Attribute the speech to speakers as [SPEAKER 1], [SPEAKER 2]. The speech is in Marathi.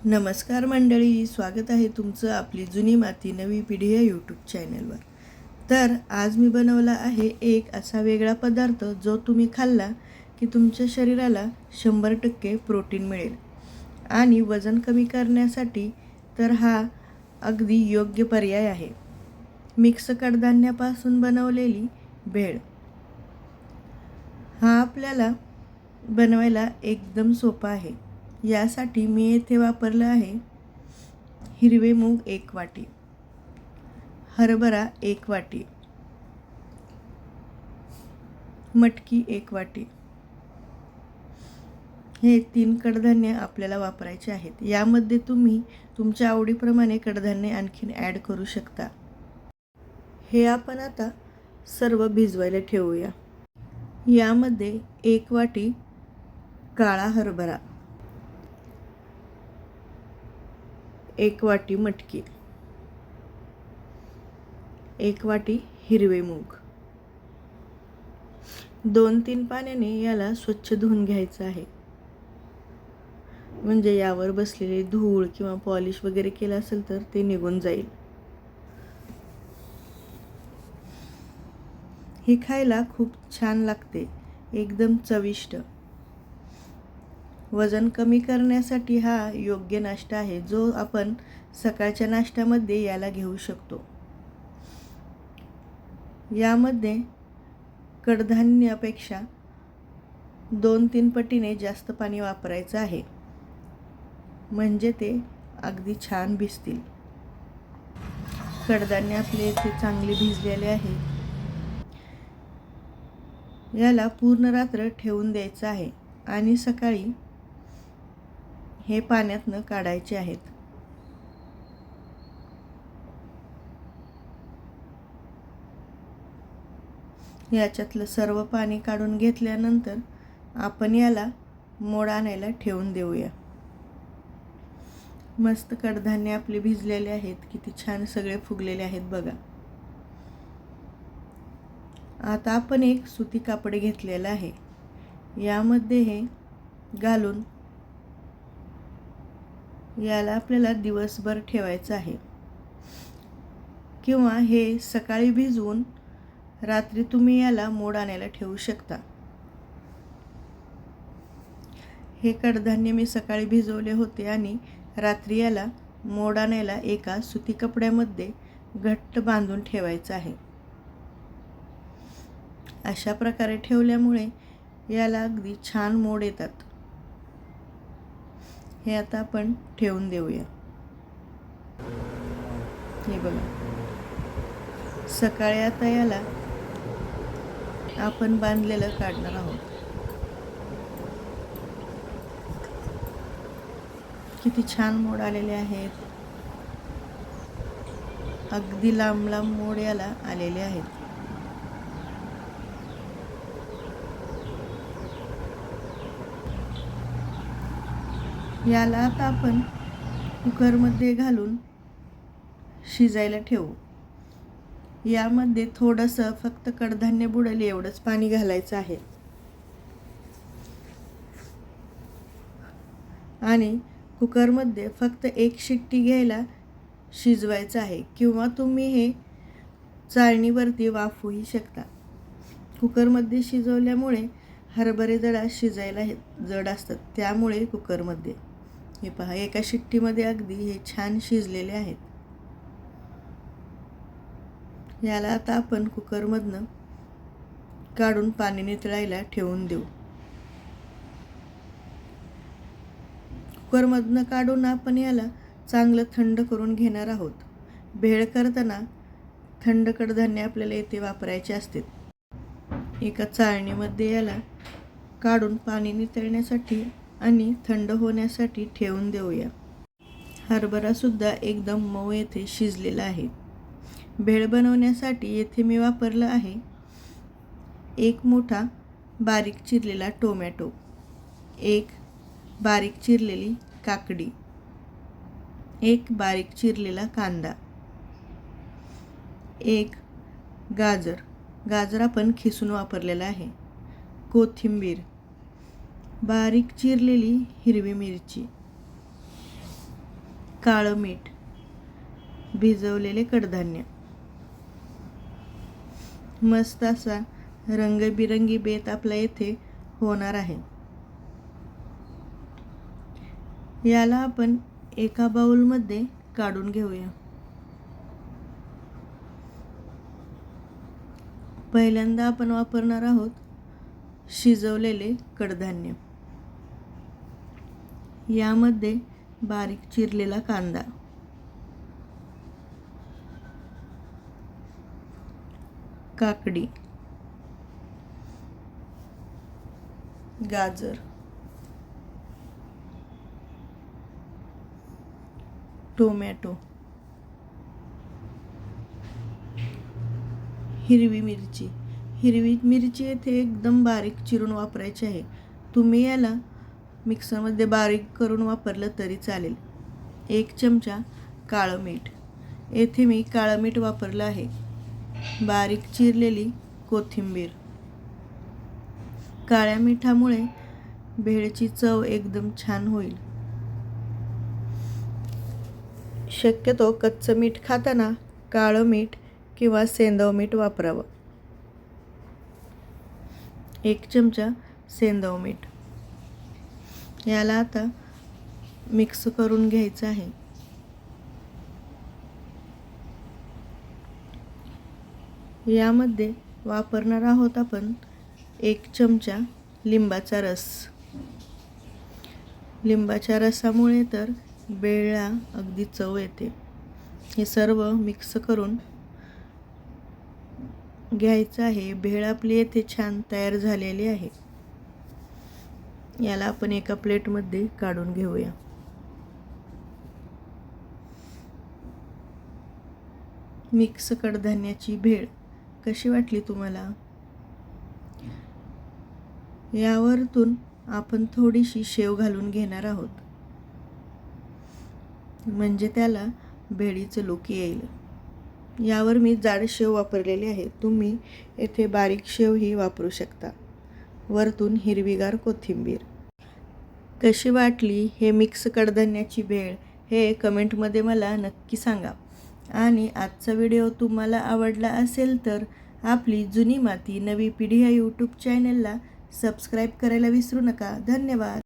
[SPEAKER 1] नमस्कार मंडळी, स्वागत आहे तुमचं आपली जुनी माती नवी पिढी या यूट्यूब चॅनलवर. तर आज मी बनवला आहे एक असा वेगळा पदार्थ जो तुम्ही खाल्ला की तुमच्या शरीराला 100% प्रोटीन मिळेल आणि वजन कमी करण्यासाठी तर हा अगदी योग्य पर्याय आहे. मिक्स कडधान्यापासून बनवलेली भेळ. हा आपल्याला बनवायला एकदम सोपा आहे. यासाठी मी येथे वापरलं आहे हिरवे मूग 1 वाटी, हरभरा 1 वाटी, मटकी 1 वाटी. हे 3 कडधान्य आपल्याला वापरायचे आहेत. यामध्ये तुम्ही तुमच्या आवडीप्रमाणे कडधान्य आणखीन ॲड करू शकता. हे आपण आता सर्व भिजवायला ठेवूया. यामध्ये 1 वाटी काळा हरभरा, 1 वाटी मटकी, 1 वाटी हिरवे मूग. 2-3 पाण्याने याला स्वच्छ धुवून घ्यायचं आहे, म्हणजे यावर बसलेली धूळ किंवा पॉलिश वगैरे केलं असेल तर ते निघून जाईल. हे खायला खूप छान लागते, एकदम चविष्ट. वजन कमी करण्यासाठी हा योग्य नाश्ता आहे, जो आपण सकाळच्या नाश्त्यामध्ये याला घेऊ शकतो. यामध्ये कडधान्यापेक्षा 2-3 पटीने जास्त पाणी वापरायचं आहे, म्हणजे ते अगदी छान भिजतील. कडधान्य आपले इथे चांगले भिजलेले आहे. याला पूर्ण रात्र ठेवून द्यायचं आहे आणि सकाळी हे पाण्यातनं काढायचे आहेत. याच्यातलं सर्व पाणी काढून घेतल्यानंतर आपण याला मोड आणायला ठेवून देऊया. मस्त कडधान्य आपले भिजलेले आहेत, किती छान सगळे फुगलेले आहेत बघा. आता आपण एक सुती कापड घेतलेलं आहे. यामध्ये हे घालून याला आपल्याला दिवसभर ठेवायचं आहे, किंवा हे सकाळी भिजवून रात्री तुम्ही याला मोड आणायला ठेवू शकता. हे कडधान्य मी सकाळी भिजवले होते आणि रात्री याला मोड आणायला एका सुती कपड्यामध्ये घट्ट बांधून ठेवायचं आहे. अशा प्रकारे ठेवल्यामुळे याला अगदी छान मोड येतात. हे आता आपण ठेवून देऊया. हे बघा, सकाळी आता याला आपण बांधलेलं काढणार आहोत. किती छान मोड आलेले आहेत, अगदी लांब लांब मोड याला आलेले आहेत. याला आता आपण कुकरमध्ये घालून शिजायला ठेवू. यामध्ये थोडंसं फक्त कडधान्य बुडेल एवढंच पाणी घालायचं आहे आणि कुकरमध्ये फक्त 1 शिट्टी घ्यायला शिजवायचं आहे, किंवा तुम्ही हे चाळणीवरती वाफवूही शकता. कुकरमध्ये शिजवल्यामुळे हरभरे शिजायला जड असतात, त्यामुळे कुकरमध्ये. हे पहा, एका शिट्टीमध्ये अगदी हे छान शिजलेले आहेत. याला आता आपण कुकरमधनं काढून पाणी नितळायला ठेवून देऊ. कुकरमधनं काढून आपण याला चांगलं थंड करून घेणार आहोत. भेळ करताना थंड कडधान्य आपल्याला येथे वापरायचे असते. एका चाळणीमध्ये याला काढून पाणी नितळण्यासाठी आणि थंड होण्यासाठी ठेवून देऊया. हरभरासुद्धा एकदम मऊ येथे शिजलेला आहे. भेळ बनवण्यासाठी येथे मी वापरलं आहे 1 मोठा बारीक चिरलेला टोमॅटो, 1 बारीक चिरलेली काकडी, 1 बारीक चिरलेला कांदा, 1 गाजर आपण खिसून वापरलेला आहे, कोथिंबीर, बारीक चिरलेली हिरवी मिरची, काळं मीठ, भिजवलेले कडधान्य. मस्त असा रंगबिरंगी बेत आपला येथे होणार आहे. याला आपण एका बाउलमध्ये काढून घेऊया. पहिल्यांदा आपण वापरणार आहोत शिजवलेले कडधान्य. यामध्ये बारीक चिरलेला कांदा, काकडी, गाजर, टोमॅटो, हिरवी मिरची. हिरवी मिरची येथे एकदम बारीक चिरून वापरायची आहे. तुम्ही याला मिक्सरमध्ये बारीक करून वापरलं तरी चालेल. 1 चमचा काळं मीठ. येथे मी काळं मीठ वापरलं आहे. बारीक चिरलेली कोथिंबीर. काळ्या मिठामुळे भेळची चव एकदम छान होईल. शक्यतो कच्चं मीठ खाताना काळं मीठ किंवा सेंधव मीठ वापरावं. 1 चमचा सेंधव मीठ. याला आता मिक्स करून घ्यायचं आहे. यामध्ये वापरणार आहोत आपण 1 चमचा लिंबाचा रस. लिंबाच्या रसामुळे तर भेळला अगदी चव येते. हे सर्व मिक्स करून घ्यायचं आहे. भेळ आपली येथे छान तयार झालेली आहे. याला आपण एका प्लेटमध्ये काढून घेऊया. मिक्स कडधान्याची भेळ कशी वाटली तुम्हाला? यावरतून आपण थोडीशी शेव घालून घेणार आहोत, म्हणजे त्याला भेळीचं लुक येईल. यावर मी जाड शेव वापरलेली आहे. तुम्ही येथे बारीक शेवही वापरू शकता. वरतून हिरवीगार कोथिंबीर. कशी वाटली हे मिक्स कडधान्याची भेळ हे कमेंटमध्ये मला नक्की सांगा. आणि आजचा व्हिडिओ तुम्हाला आवडला असेल तर आपली जुनी माती नवी पिढी या यूट्यूब चॅनलला सबस्क्राईब करायला विसरू नका. धन्यवाद.